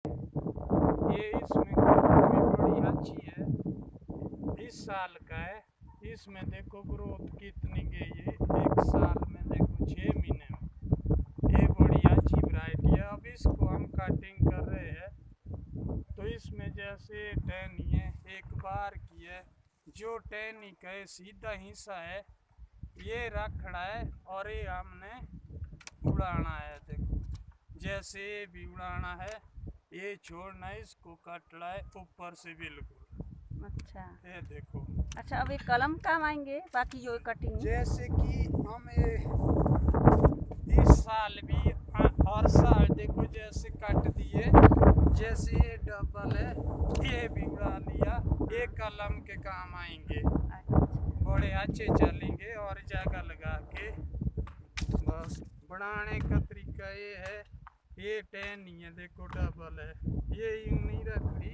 ये इसमें ग्रोथ भी बड़ी अच्छी है, इस साल का है। इसमें देखो ग्रोथ कितनी गई है, एक साल में देखो 6 महीने में। ये बड़ी अच्छी वैरायटी है। अब इसको हम कटिंग कर रहे हैं, तो इसमें जैसे टहनी है एक बार की है, जो टहनी का सीधा हिस्सा है ये रखना है और ये हमने उड़ाना है। देखो जैसे ये भी उड़ाना है, ये छोड़ना है, इसको काटना है ऊपर से बिल्कुल। अच्छा। ये देखो अच्छा, अब ये कलम काम आएंगे, बाकी जो कटिंग। जैसे कि हम ये इस साल भी हर साल देखो जैसे काट दिए, जैसे ये डबल है ये भी उड़ा लिया, ये कलम के काम आएंगे, बड़े अच्छे चलेंगे। और जगह लगा के बस बनाने का तरीका ये है। ये टेन नहीं है, देखो डबल है, ये यूं नहीं रखी,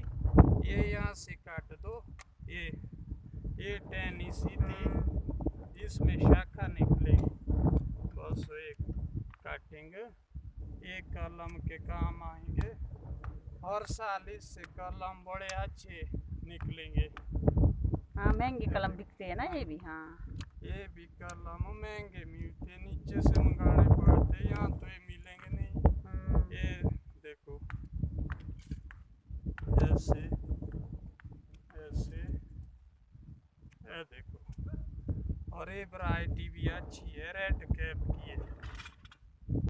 ये यहाँ से काट दो, ये टेन सीधी, इसमें शाखा निकलेगी, बस एक काटेंगे, एक कलम के काम आएंगे। हर साल इससे कलम बड़े अच्छे निकलेंगे। हाँ, महंगे कलम बिकते हैं ना ये भी। हाँ। ये भी कलम महंगे मिलते, नीचे से मंगाने पड़ते, यहाँ तो ये मिलेंगे नहीं। ये देखो ऐसे ऐसे, ये देखो। और ये वैरायटी भी अच्छी है, रेड कैप की है।